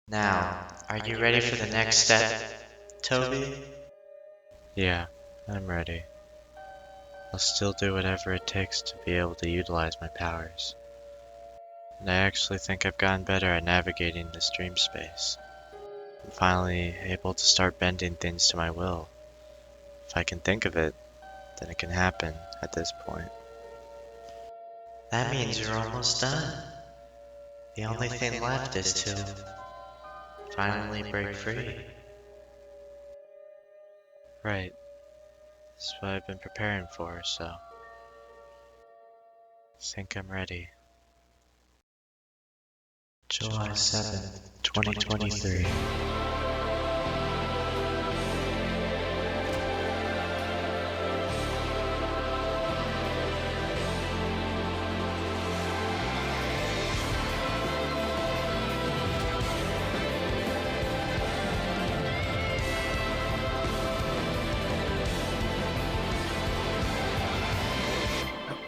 Now, are you ready for the next step, Toby? Yeah, I'm ready. I'll still do whatever it takes to be able to utilize my powers. And I actually think I've gotten better at navigating this dream space. I'm finally able to start bending things to my will. If I can think of it, then it can happen at this point. That means you're almost done. The only thing left is to finally break free. Right. This is what I've been preparing for, so I think I'm ready. July 7th, 2023.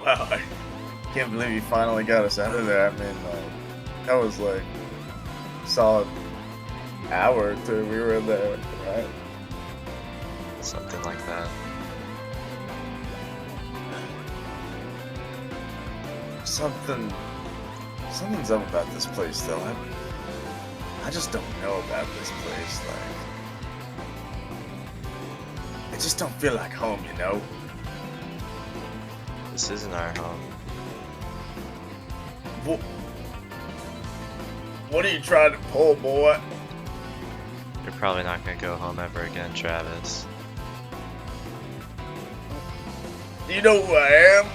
Wow, I can't believe you finally got us out of there. I mean, that was like a solid hour or two we were in there, right? Something like that. Something's up about this place, though. I just don't know about this place. Like, it just don't feel like home, you know? This isn't our home. What are you trying to pull, boy? You're probably not gonna go home ever again, Travis. Do you know who I am?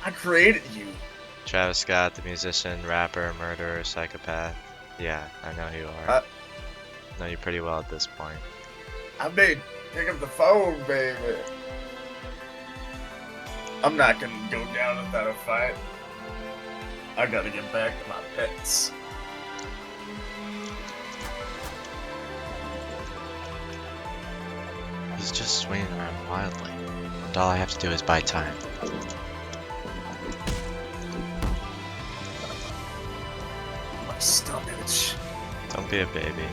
I created you. Travis Scott, the musician, rapper, murderer, psychopath. Yeah, I know who you are. I know you pretty well at this point. I mean, pick up the phone, baby. I'm not gonna go down without a fight. I gotta get back to my pets. He's just swinging around wildly, and all I have to do is buy time. My stomach. Don't be a baby.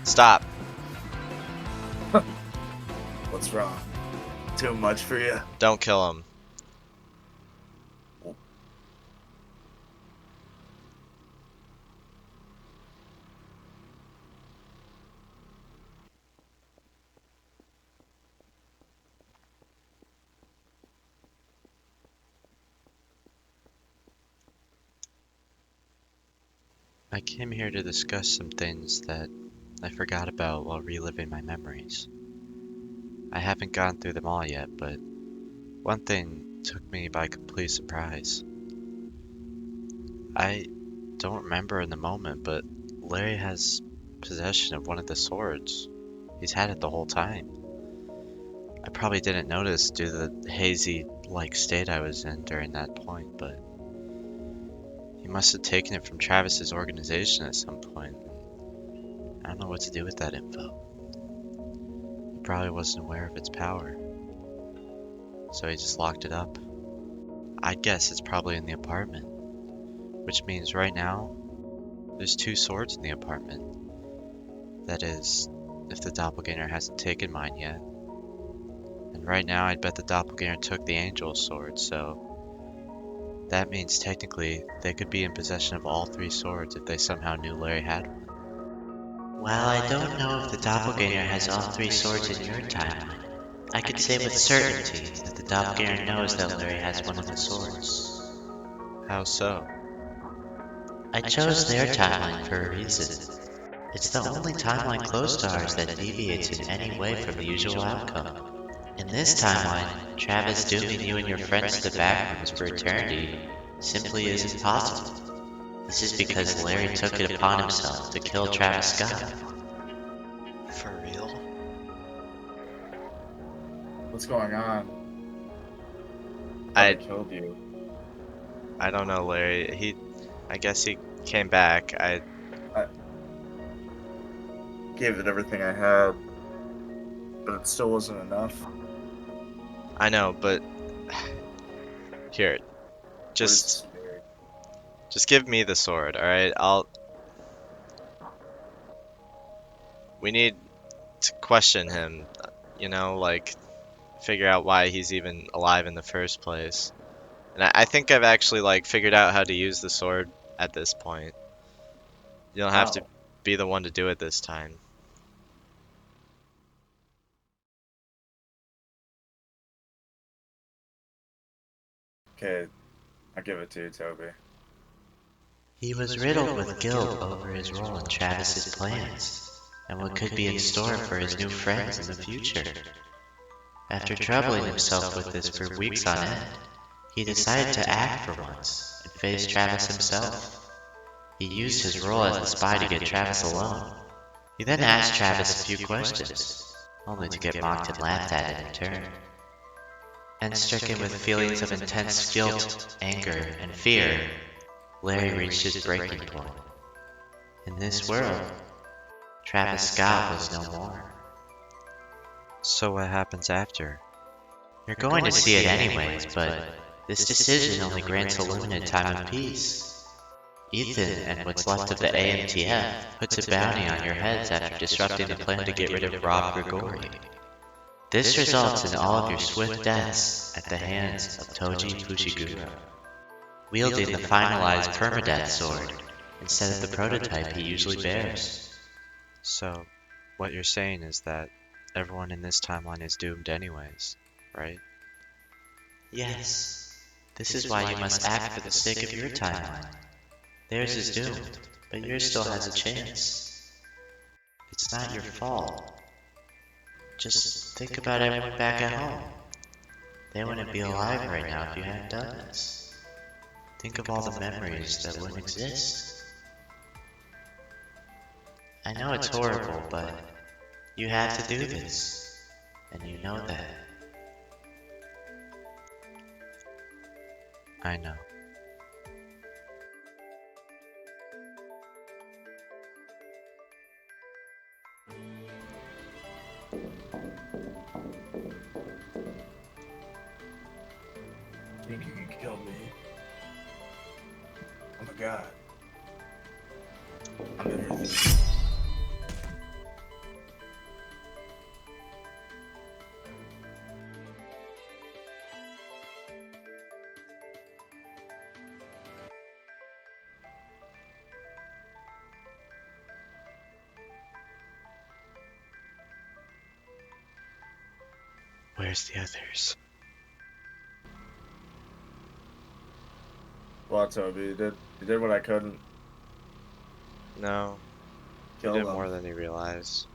Stop! What's wrong? Too much for you? Don't kill him. I came here to discuss some things that I forgot about while reliving my memories. I haven't gone through them all yet, but one thing took me by complete surprise. I don't remember in the moment, but Larry has possession of one of the swords. He's had it the whole time. I probably didn't notice due to the hazy-like state I was in during that point, but he must have taken it from Travis's organization at some point. I don't know what to do with that info. He probably wasn't aware of its power, so he just locked it up. I'd guess it's probably in the apartment, which means right now, there's 2 swords in the apartment. That is, if the doppelganger hasn't taken mine yet. And right now, I'd bet the doppelganger took the angel's sword, so that means technically they could be in possession of all 3 swords if they somehow knew Larry had one. Well, I don't know if the doppelganger has all 3 swords in your timeline. I can say with certainty that the doppelganger knows that Larry has one of the swords. How so? I chose their timeline for a reason. It's the only timeline close to ours that deviates in any way from the usual outcome. In this timeline, Travis dooming you and your friends to the backrooms for eternity simply isn't possible. This is because Larry took it upon himself to kill Travis Scott. For real? What's going on? I killed you. I don't know, Larry. I guess he came back. Gave it everything I had. but it still wasn't enough. I know, but here, What just is- just give me the sword, all right? We need to question him, like figure out why he's even alive in the first place. And I think I've actually like figured out how to use the sword at this point. You don't have to How? be the one to do it this time. Okay, I'll give it to you, Toby. He was riddled with guilt over his role in Travis's plans, and what could be in store for his new friends in the future. After troubling himself with this for weeks on end, he decided to act for once and face Travis himself. He used his role as the spy to get Travis alone. He then asked Travis a few questions, only to get mocked and laughed at in return. And stricken with feelings of intense guilt, anger, and fear, Larry reached his breaking point. In this world, Travis Scott was no more. So what happens after? You're going to see it anyways, but this decision only grants a limited time of peace. Ethan and what's left of the AMTF puts a bounty on your heads after disrupting the plan to get rid of Rob Grigori. This results in all of your swift deaths at the hands of Toji Fushiguro, wielding the finalized permadeath sword instead of the prototype he usually bears. So, what you're saying is that everyone in this timeline is doomed anyways, right? Yes, this is why you must act for the sake of your timeline. Theirs is doomed, but yours still has a chance. It's not your fault. Just think about everyone back at home. They wouldn't be alive right now if you hadn't done this. Think of all the memories that wouldn't exist. I know it's horrible, but you have to do this, and you know that. I know. Think you can kill me? Oh my god. I'm everything. Where's the others? Well, Toby, you did what I couldn't. No, you Kill did them. more than you realize.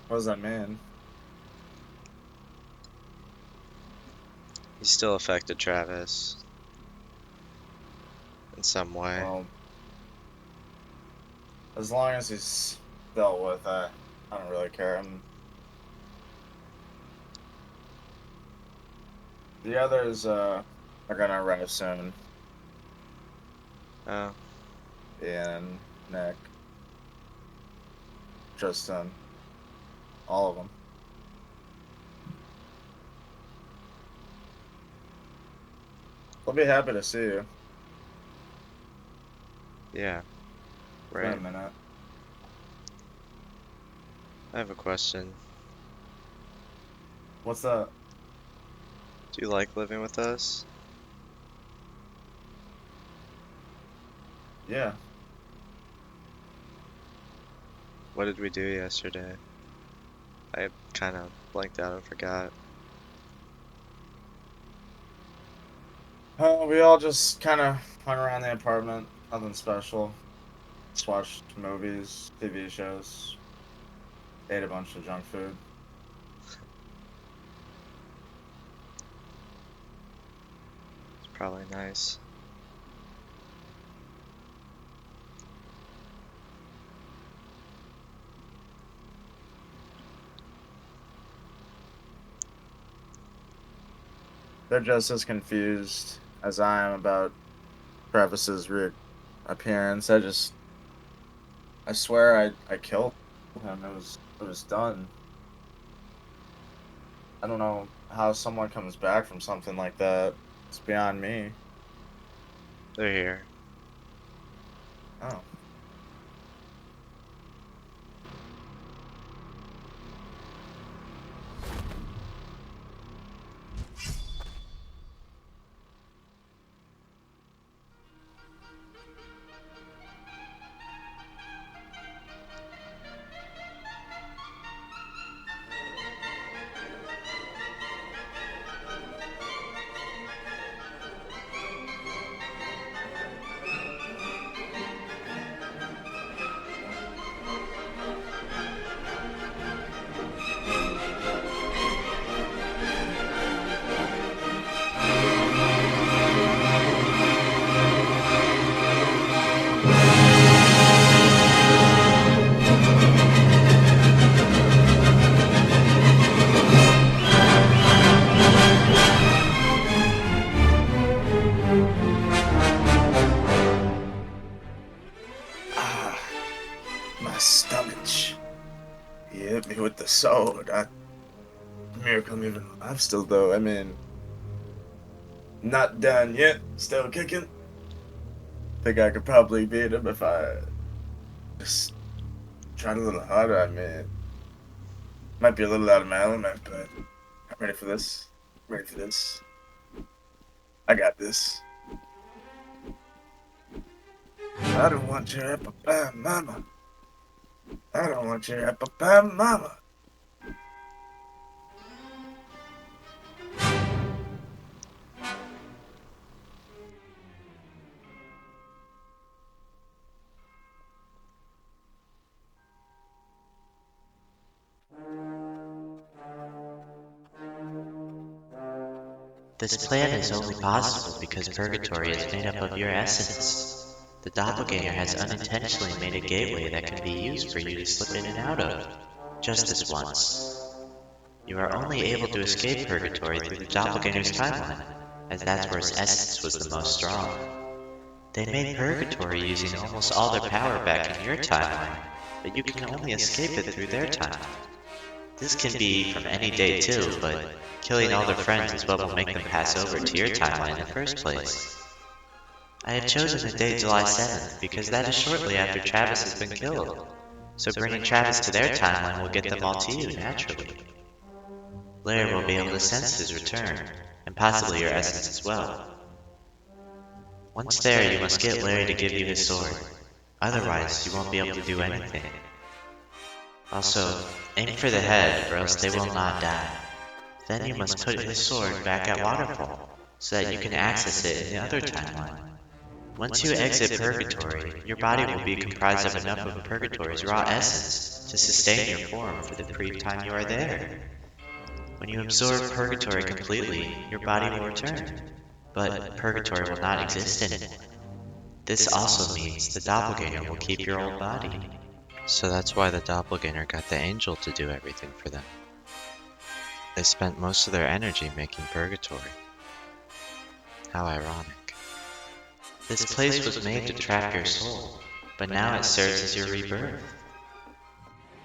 What does that mean? You still affected Travis. In some way. Well, as long as he's dealt with it, I don't really care. The others are gonna arrive soon. Oh, Ian, Nick, Tristan, all of them. They'll be happy to see you. yeah. Wait Right. a minute. I have a question. What's that? Do you like living with us? Yeah. What did we do yesterday? I kind of blanked out and forgot. We all just kind of hung around the apartment. Nothing special. Just watched movies, TV shows. Ate a bunch of junk food. It's probably nice. They're just as confused as I am about Travis's reappearance. I just I swear I killed him. It was done. I don't know how someone comes back from something like that. It's beyond me. They're here. Oh. My stomach. He hit me with the sword. Miracle I'm even alive still, though. I mean, not done yet. Still kicking. Think I could probably beat him if I just tried a little harder. I mean, might be a little out of my element, but I'm ready for this. Ready for this. I got this. I don't want your apple pie, mama. I don't want your apple pie, mama. This plan is only possible because Purgatory is made up of your essence. The Doppelganger has unintentionally made a gateway that can be used for you to slip in and out of, just this once. You are only able to escape Purgatory through the Doppelganger's timeline, as that's where its essence was the most strong. They made Purgatory using almost all their power back in your timeline, but you can only escape it through their timeline. This can be from any day too, but killing all their friends is what will make them pass over to your timeline in the first place. I have chosen the date July 7th because that is shortly after Travis has been killed, so bringing Travis to their timeline will get them all to you naturally. Larry will be able to sense his return, and possibly your essence as well. Once there, you must get Larry to give you his sword, otherwise you won't be able to do anything. Also, aim for the head or else they will not die. Then you must put his sword back at Waterfall, so that you can access it in the other timeline. Once you exit Purgatory, your body will be comprised of enough of Purgatory's raw essence to sustain your form for the brief time you are there. When you absorb Purgatory completely, your body will return, but Purgatory will not exist anymore. This also means the Doppelganger will keep your old body. So that's why the Doppelganger got the angel to do everything for them. They spent most of their energy making Purgatory. How ironic. This place was made to trap your soul, but now it serves as your rebirth.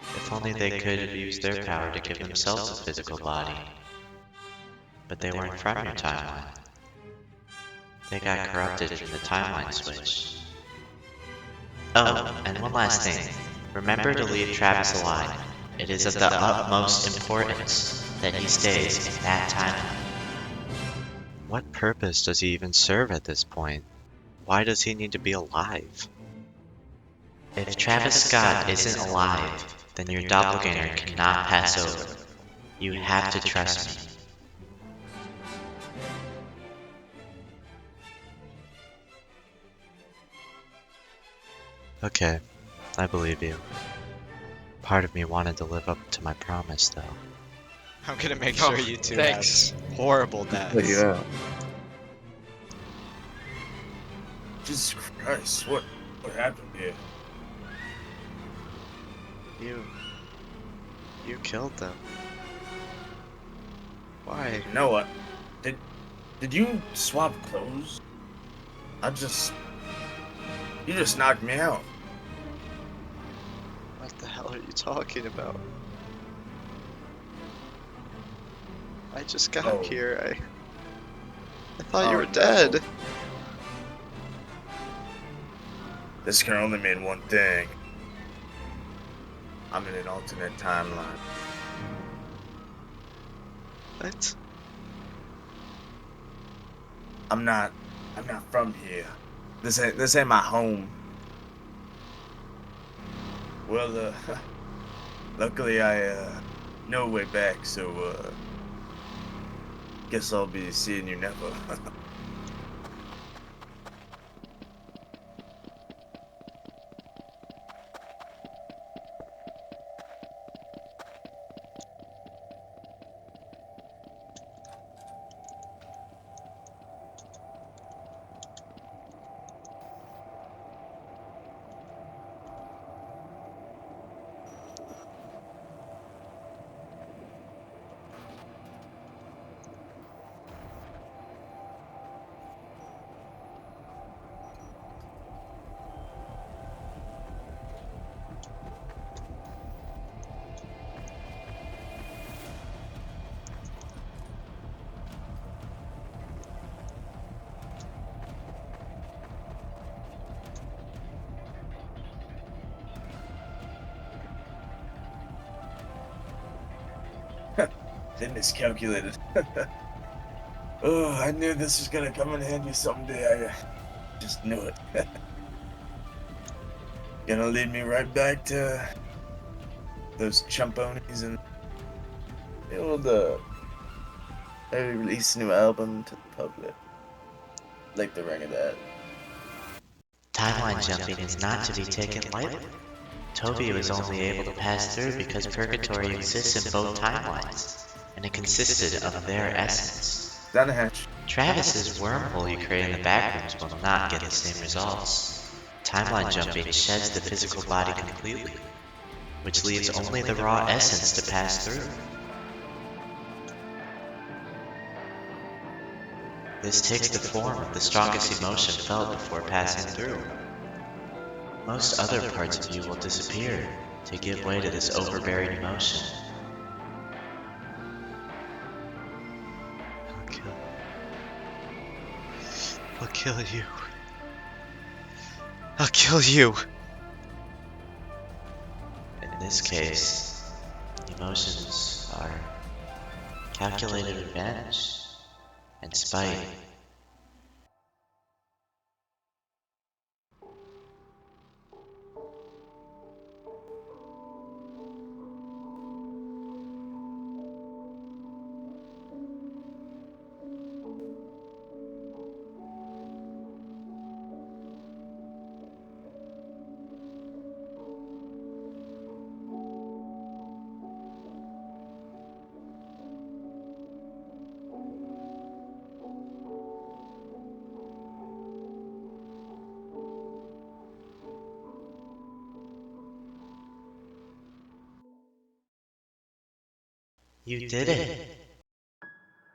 If only they could have used their power to give themselves a physical body. But they weren't from your timeline. They got corrupted from the timeline switch. Oh, and one last thing. Remember to leave Travis alive. It is of the utmost importance that he stays in that timeline. What purpose does he even serve at this point? Why does he need to be alive? If Travis Scott isn't alive, then your doppelganger cannot pass over. You have to trust me. Okay, I believe you. Part of me wanted to live up to my promise, though. I'm gonna make sure you two have horrible deaths. Yeah. Jesus Christ, what happened here? You killed them. Why? You know what? Did you swap clothes? You just knocked me out. What the hell are you talking about? I just got here. I thought you were dead. This can only mean one thing. I'm in an alternate timeline. What? I'm not from here. This ain't my home. Well, luckily I know a way back, so guess I'll be seeing you never. They miscalculated. Oh, I knew this was gonna come in handy someday. I just knew it. Gonna lead me right back to those chumponies and be able to maybe release a new album to the public. Like the ring of that. Timeline jumping is not to be taken lightly. Toby was only able to pass through because Purgatory exists in both timelines, and it consisted of their essence. Down the hatch. Travis's wormhole you create in the backrooms will not get the same results. Timeline jumping sheds the physical body completely, which leaves only the raw essence to pass through. This takes the form of the strongest emotion felt before passing through. Most other parts of you will disappear to give way to this overbearing emotion. I'll kill you. I'll kill you. In this case, emotions are calculated revenge and spite. You did it!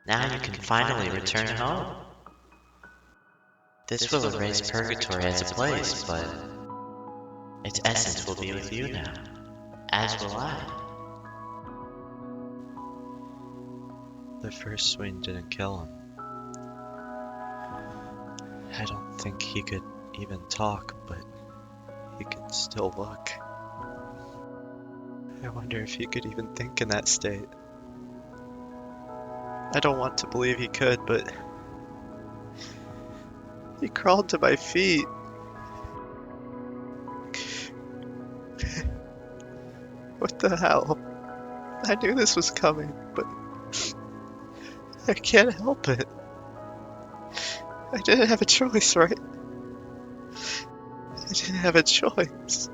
Now you can finally return home. This will erase Purgatory as a place, but its essence will be with you now, as will I. The first swing didn't kill him. I don't think he could even talk, but he could still look. I wonder if he could even think in that state. I don't want to believe he could, but he crawled to my feet. What the hell? I knew this was coming, but I can't help it. I didn't have a choice, right? I didn't have a choice.